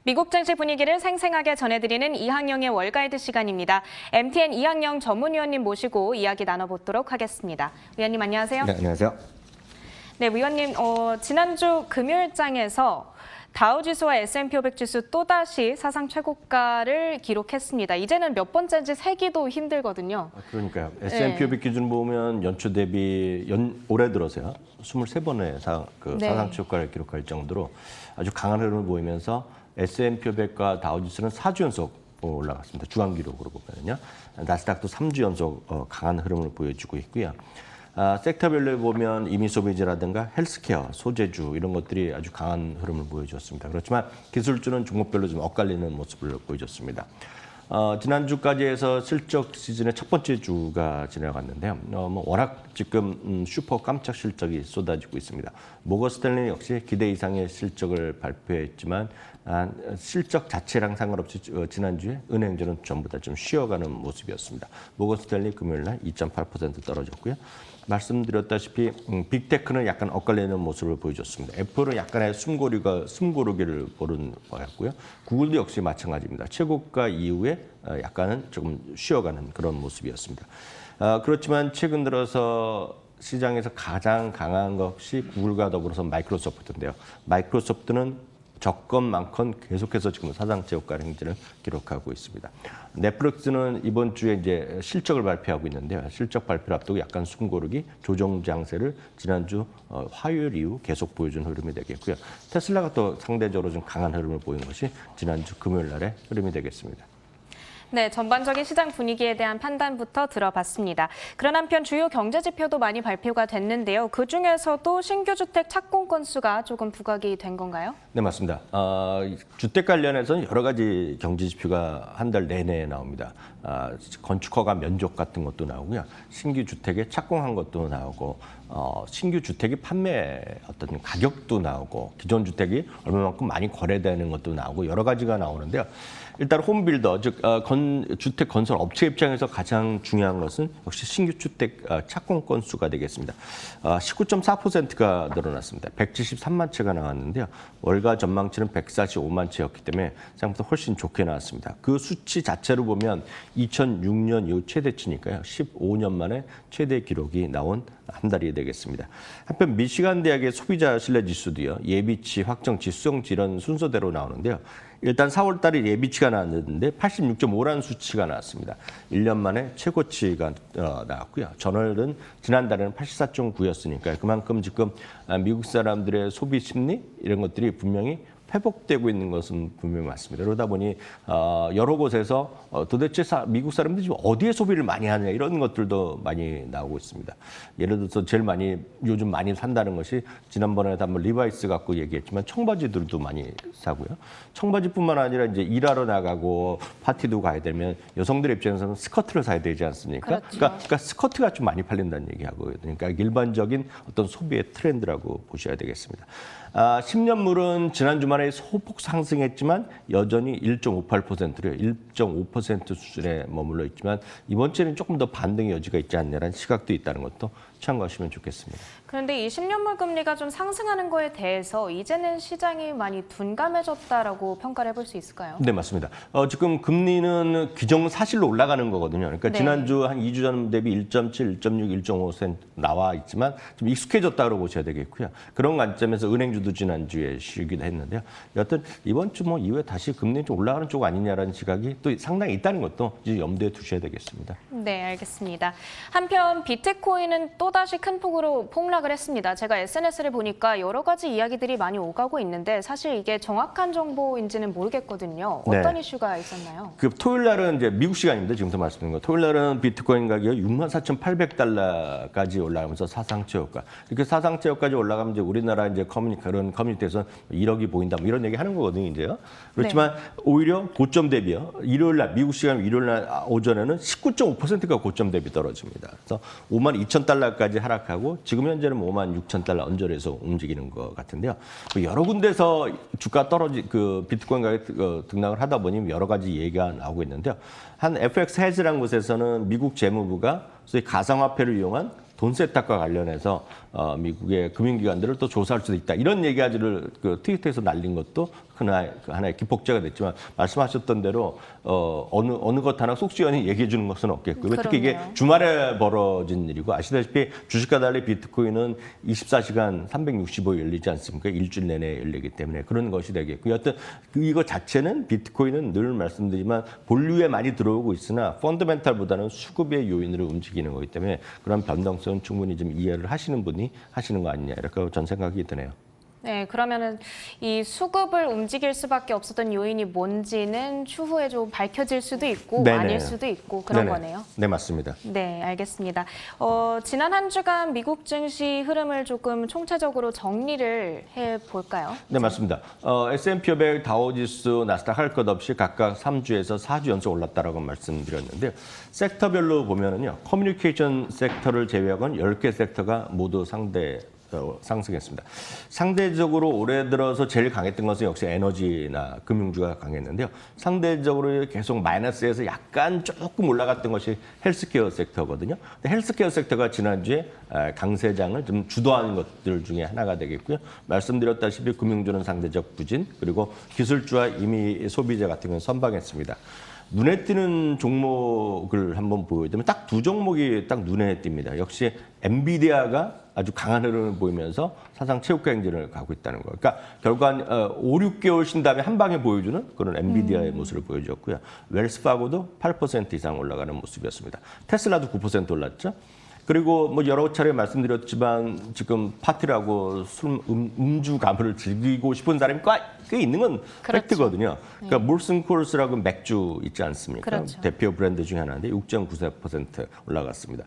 미국 증시 분위기를 생생하게 전해드리는 이항영의 월가이드 시간입니다. MTN 이항영 전문위원님 모시고 이야기 나눠보도록 하겠습니다. 위원님 안녕하세요. 네, 안녕하세요. 네, 위원님 지난주 금요일장에서 다우지수와 S&P 500 지수 또다시 사상 최고가를 기록했습니다. 이제는 몇 번째인지 세기도 힘들거든요. 그러니까요. S&P 500 기준 보면 연초 대비 올해 들어서요. 23번의 사상 최고가를 기록할 정도로 아주 강한 흐름을 보이면서 S&P 500과 다우지수는 4주 연속 올라갔습니다. 주간 기록으로 보면요. 나스닥도 3주 연속 강한 흐름을 보여주고 있고요. 섹터별로 보면 이미소비재라든가 헬스케어, 소재주 이런 것들이 아주 강한 흐름을 보여줬습니다. 그렇지만 기술주는 종목별로 좀 엇갈리는 모습을 보여줬습니다. 지난주까지 해서 실적 시즌의 첫 번째 주가 지나갔는데요. 워낙 지금 슈퍼 깜짝 실적이 쏟아지고 있습니다. 모건 스탠리 역시 기대 이상의 실적을 발표했지만 실적 자체랑 상관없이 지난주에 은행주는 전부 다 좀 쉬어가는 모습이었습니다. 모건 스탠리 금요일 날 2.8% 떨어졌고요. 말씀드렸다시피 빅테크는 약간 엇갈리는 모습을 보여줬습니다. 애플은 약간의 숨고르기를 보는 거였고요. 구글도 역시 마찬가지입니다. 최고가 이후에 약간은 조금 쉬어가는 그런 모습이었습니다. 그렇지만 최근 들어서 시장에서 가장 강한 것이 구글과 더불어서 마이크로소프트인데요. 마이크로소프트는 적건만건 계속해서 지금 사상 최고가 행진을 기록하고 있습니다. 넷플릭스는 이번 주에 이제 실적을 발표하고 있는데요. 실적 발표를 앞두고 약간 숨고르기, 조정 장세를 지난주 화요일 이후 계속 보여준 흐름이 되겠고요. 테슬라가 또 상대적으로 좀 강한 흐름을 보인 것이 지난주 금요일 날의 흐름이 되겠습니다. 네, 전반적인 시장 분위기에 대한 판단부터 들어봤습니다. 그런 한편 주요 경제 지표도 많이 발표가 됐는데요. 그중에서도 신규 주택 착공 건수가 조금 부각이 된 건가요? 네, 맞습니다. 주택 관련해서는 여러 가지 경제 지표가 한 달 내내 나옵니다. 건축 허가 면적 같은 것도 나오고요. 신규 주택에 착공한 것도 나오고 신규 주택이 판매 어떤 가격도 나오고 기존 주택이 얼마만큼 많이 거래되는 것도 나오고 여러 가지가 나오는데요. 일단 홈빌더, 즉 주택 건설 업체 입장에서 가장 중요한 것은 역시 신규 주택 착공 건수가 되겠습니다. 19.4%가 늘어났습니다. 173만 채가 나왔는데요. 월가 전망치는 145만 채였기 때문에 생각보다 훨씬 좋게 나왔습니다. 그 수치 자체로 보면 2006년 이후 최대치니까요. 15년 만에 최대 기록이 나온 한 달이 되겠습니다. 한편 미시간 대학의 소비자 신뢰 지수도요. 예비치, 확정치, 수정치 이런 순서대로 나오는데요. 일단 4월 달에 예비치가 나왔는데 86.5라는 수치가 나왔습니다. 1년 만에 최고치가 나왔고요. 전월은 지난달에는 84.9였으니까 그만큼 지금 미국 사람들의 소비 심리 이런 것들이 분명히 회복되고 있는 것은 분명히 맞습니다. 그러다 보니 여러 곳에서 도대체 미국 사람들이 지금 어디에 소비를 많이 하냐 이런 것들도 많이 나오고 있습니다. 예를 들어서 제일 요즘 많이 산다는 것이 지난번에도 한번 리바이스 갖고 얘기했지만 청바지들도 많이 사고요. 청바지뿐만 아니라 이제 일하러 나가고 파티도 가야 되면 여성들의 입장에서는 스커트를 사야 되지 않습니까? 그렇죠. 그러니까 스커트가 좀 많이 팔린다는 얘기하거든요. 그러니까 일반적인 어떤 소비의 트렌드라고 보셔야 되겠습니다. 10년물은 지난 주말에 소폭 상승했지만 여전히 1.58%래요. 1.5% 수준에 머물러 있지만 이번 주에는 조금 더 반등의 여지가 있지 않냐라는 시각도 있다는 것도 참고하시면 좋겠습니다. 그런데 이 10년물 금리가 좀 상승하는 거에 대해서 이제는 시장이 많이 둔감해졌다라고 평가를 해볼 수 있을까요? 네, 맞습니다. 지금 금리는 기정사실로 올라가는 거거든요. 그러니까 네. 지난주 한 2주 전 대비 1.7, 1.6, 1.5% 나와 있지만 좀 익숙해졌다고 보셔야 되겠고요. 그런 관점에서 은행주도 지난주에 쉬기도 했는데요. 여하튼 이번 주 이후에 다시 금리 좀 올라가는 쪽 아니냐라는 시각이 또 상당히 있다는 것도 이제 염두에 두셔야 되겠습니다. 네, 알겠습니다. 한편 비트코인은 또다시 큰 폭으로 폭락을 했습니다. 제가 SNS를 보니까 여러 가지 이야기들이 많이 오가고 있는데 사실 이게 정확한 정보인지는 모르겠거든요. 어떤 네. 이슈가 있었나요? 토요일 날은 이제 미국 시간입니다. 지금부터 말씀드린 거. 토요일 날은 비트코인 가격이 64,800달러까지 올라가면서 사상 최고가. 이렇게 사상 최고까지 올라가면 이제 우리나라 이제 그런 커뮤니티에서 1억이 보인다 이런 얘기 하는 거거든요, 이제요. 그렇지만 오히려 고점 대비요. 일요일 날 미국 시간 일요일 날 오전에는 19.5%가 고점 대비 떨어집니다. 그래서 52,000달러까지 하락하고 지금 현재는 56,000달러 언저리에서 움직이는 것 같은데요. 여러 군데서 주가 비트코인 가격 등락을 하다 보니 여러 가지 얘기가 나오고 있는데요. 한 FX 헤즈라는 곳에서는 미국 재무부가 소위 가상화폐를 이용한 돈 세탁과 관련해서 미국의 금융기관들을 또 조사할 수도 있다. 이런 얘기를 그 트위터에서 날린 것도 하나의 기폭제가 됐지만 말씀하셨던 대로 어느 것 하나 속시원히 얘기해 주는 것은 없겠고요. 특히 이게 주말에 벌어진 일이고 아시다시피 주식과 달리 비트코인은 24시간 365일 열리지 않습니까? 일주일 내내 열리기 때문에 그런 것이 되겠고요. 여하튼 이거 자체는 비트코인은 늘 말씀드리지만 본류에 많이 들어오고 있으나 펀더멘탈보다는 수급의 요인으로 움직이는 거기 때문에 그런 변동성은 충분히 좀 이해를 하시는 분이 하시는 거 아니냐 이렇게 전 생각이 드네요. 네, 그러면은 이 수급을 움직일 수밖에 없었던 요인이 뭔지는 추후에 좀 밝혀질 수도 있고 네네. 아닐 수도 있고 그런 네네. 거네요. 네, 맞습니다. 네, 알겠습니다. 지난 한 주간 미국 증시 흐름을 조금 총체적으로 정리를 해볼까요? 네, 맞습니다. S&P 500, 다우지수, 나스닥 할 것 없이 각각 3주에서 4주 연속 올랐다라고 말씀드렸는데요. 섹터별로 보면은요, 커뮤니케이션 섹터를 제외하고는 10개 섹터가 모두 상승했습니다. 상대적으로 올해 들어서 제일 강했던 것은 역시 에너지나 금융주가 강했는데요. 상대적으로 계속 마이너스에서 약간 조금 올라갔던 것이 헬스케어 섹터거든요. 헬스케어 섹터가 지난주에 강세장을 좀 주도하는 것들 중에 하나가 되겠고요. 말씀드렸다시피 금융주는 상대적 부진, 그리고 기술주와 이미 소비재 같은 경우는 선방했습니다. 눈에 띄는 종목을 한번 보여드리면 딱 두 종목이 딱 눈에 띕니다. 역시 엔비디아가 아주 강한 흐름을 보이면서 사상 최고가 행진을 가고 있다는 거예요. 그러니까 결국 한 5, 6개월 쉰 다음에 한 방에 보여주는 그런 엔비디아의 모습을 보여줬고요. 웰스파고도 8% 이상 올라가는 모습이었습니다. 테슬라도 9% 올랐죠. 그리고 뭐 여러 차례 말씀드렸지만 지금 파티라고 음주 가물을 즐기고 싶은 사람이 꽤 있는 건 그렇죠. 팩트거든요. 그러니까 몰슨 콜스라고 맥주 있지 않습니까? 그렇죠. 대표 브랜드 중에 하나인데 6.94% 올라갔습니다.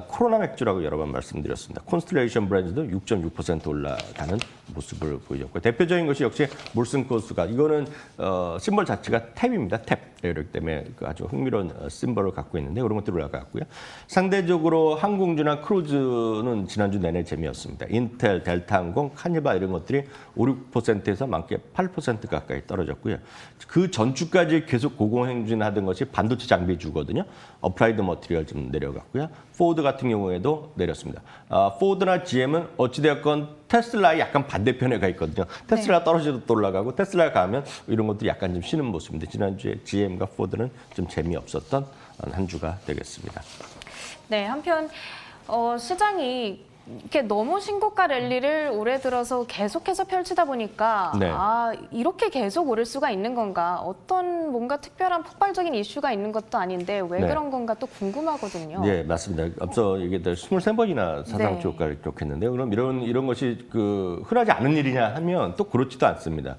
코로나 맥주라고 여러 번 말씀드렸습니다. 콘스텔레이션 브랜드도 6.6% 올라가는 모습을 보여줬고 대표적인 것이 역시 몰슨 콜스가 이거는 심벌 자체가 탭입니다. 탭. 이렇기 때문에 아주 흥미로운 심벌을 갖고 있는데 그런 것들이 올라갔고요. 상대적으로 항공주나 크루즈는 지난주 내내 재미였습니다. 인텔, 델타항공, 카니발 이런 것들이 5, 6%에서 많게 8% 가까이 떨어졌고요. 그 전주까지 계속 고공행진하던 것이 반도체 장비주거든요. 어플라이드 머티리얼 좀 내려갔고요. 포드 같은 경우에도 내렸습니다. 포드나 GM은 어찌되었건 테슬라의 약간 반대편에 가 있거든요. 테슬라 떨어져도 또 올라가고 테슬라 가면 이런 것들이 약간 좀 쉬는 모습인데 지난주에 GM과 포드는 좀 재미없었던 한 주가 되겠습니다. 네, 한편 시장이 이렇게 너무 신고가 랠리를 올해 들어서 계속해서 펼치다 보니까 네. 이렇게 계속 오를 수가 있는 건가? 어떤 뭔가 특별한 폭발적인 이슈가 있는 것도 아닌데 왜 네. 그런 건가 또 궁금하거든요. 네, 맞습니다. 앞서 얘기했던 23번이나 사상 주가를 기록했는데요. 그럼 이런 것이 흔하지 않은 일이냐 하면 또 그렇지도 않습니다.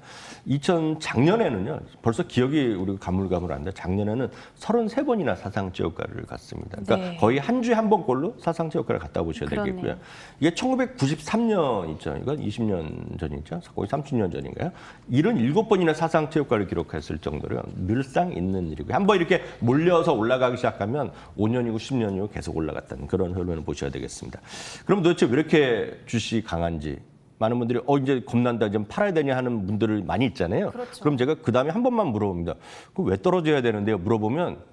작년에는요. 벌써 기억이 우리가 가물가물한데 작년에는 33번이나 사상 주가를 갔습니다. 그러니까 거의 한 주에 한 번꼴로 사상 주가를 갔다 보셔야 되겠고요. 이게 1993년 있죠. 이건 20년 전이죠. 거의 30년 전인가요? 77번이나 사상 최고가를 기록했을 정도로 늘상 있는 일이고요. 한번 이렇게 몰려서 올라가기 시작하면 5년이고 10년이고 계속 올라갔다는 그런 흐름을 보셔야 되겠습니다. 그럼 도대체 왜 이렇게 주식이 강한지 많은 분들이 이제 겁난다, 좀 팔아야 되냐 하는 분들이 많이 있잖아요. 그렇죠. 그럼 제가 그 다음에 한 번만 물어봅니다. 그럼 왜 떨어져야 되는데요? 물어보면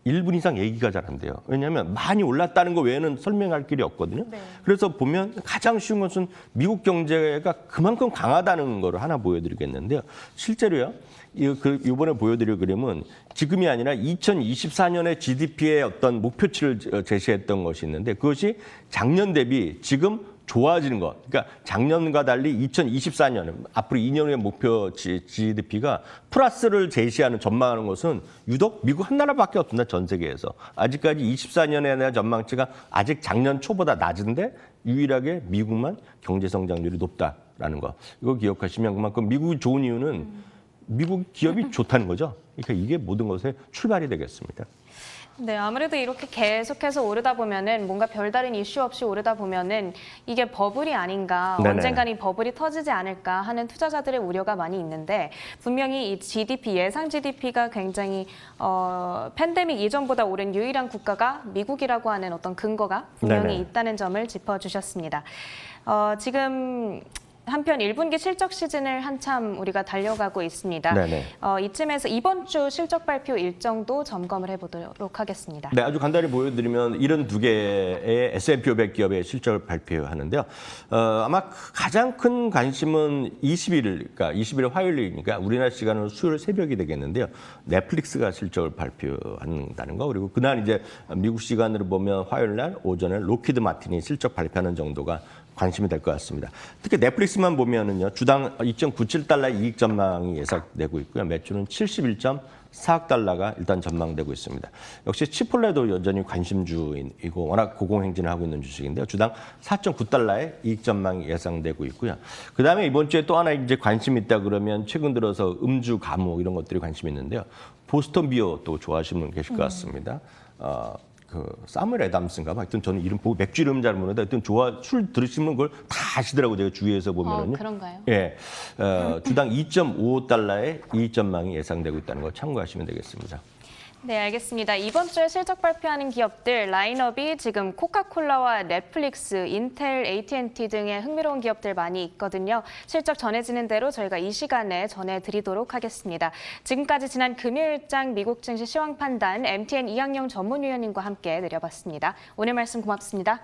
1분 이상 얘기가 잘 안 돼요. 왜냐하면 많이 올랐다는 거 외에는 설명할 길이 없거든요. 네. 그래서 보면 가장 쉬운 것은 미국 경제가 그만큼 강하다는 걸 하나 보여드리겠는데요. 실제로요. 이번에 보여드릴 그림은 지금이 아니라 2024년에 GDP의 어떤 목표치를 제시했던 것이 있는데 그것이 작년 대비 지금 좋아지는 것. 그러니까 작년과 달리 2024년, 앞으로 2년의 목표치 GDP가 플러스를 제시하는 전망하는 것은 유독 미국 한 나라밖에 없습니다. 전 세계에서. 아직까지 24년에 대한 전망치가 아직 작년 초보다 낮은데 유일하게 미국만 경제 성장률이 높다라는 거. 이거 기억하시면 그만큼 미국이 좋은 이유는 미국 기업이 좋다는 거죠. 그러니까 이게 모든 것의 출발이 되겠습니다. 네, 아무래도 이렇게 계속해서 오르다 보면은 뭔가 별다른 이슈 없이 오르다 보면은 이게 버블이 아닌가, 네네. 언젠간 이 버블이 터지지 않을까 하는 투자자들의 우려가 많이 있는데 분명히 이 GDP, 예상 GDP가 굉장히 팬데믹 이전보다 오른 유일한 국가가 미국이라고 하는 어떤 근거가 분명히 네네. 있다는 점을 짚어주셨습니다. 지금 한편 1분기 실적 시즌을 한참 우리가 달려가고 있습니다. 네네. 이쯤에서 이번 주 실적 발표 일정도 점검을 해보도록 하겠습니다. 네, 아주 간단히 보여드리면 72개의 S&P 500 기업의 실적을 발표하는데요. 아마 가장 큰 관심은 20일, 그러니까 20일 화요일이니까 우리나라 시간으로 수요일 새벽이 되겠는데요. 넷플릭스가 실적을 발표한다는 거, 그리고 그날 이제 미국 시간으로 보면 화요일 날 오전에 로키드 마틴이 실적 발표하는 정도가 관심이 될 것 같습니다. 특히 넷플릭스만 보면은요, 주당 2.97달러의 이익 전망이 예상되고 있고요. 매출은 71.4억 달러가 일단 전망되고 있습니다. 역시 치폴레도 여전히 관심주이고 워낙 고공행진을 하고 있는 주식인데요. 주당 4.9달러의 이익 전망이 예상되고 있고요. 그다음에 이번 주에 또 하나 이제 관심이 있다 그러면 최근 들어서 음주 감호 이런 것들이 관심이 있는데요. 보스턴 비어 또 좋아하시는 분 계실 것 같습니다. 사무엘 애담스인가 봐. 하여튼 저는 이름 보고 맥주 이름 잘 모르는데 하여튼 술 들으시는 걸 다 아시더라고요. 제가 주위에서 보면은요. 그런가요? 예. 주당 2.55달러의 이익 전망이 예상되고 있다는 거 참고하시면 되겠습니다. 네, 알겠습니다. 이번 주에 실적 발표하는 기업들 라인업이 지금 코카콜라와 넷플릭스, 인텔, AT&T 등의 흥미로운 기업들 많이 있거든요. 실적 전해지는 대로 저희가 이 시간에 전해드리도록 하겠습니다. 지금까지 지난 금요일장 미국 증시 시황 판단 MTN 이항영 전문위원님과 함께 내려봤습니다. 오늘 말씀 고맙습니다.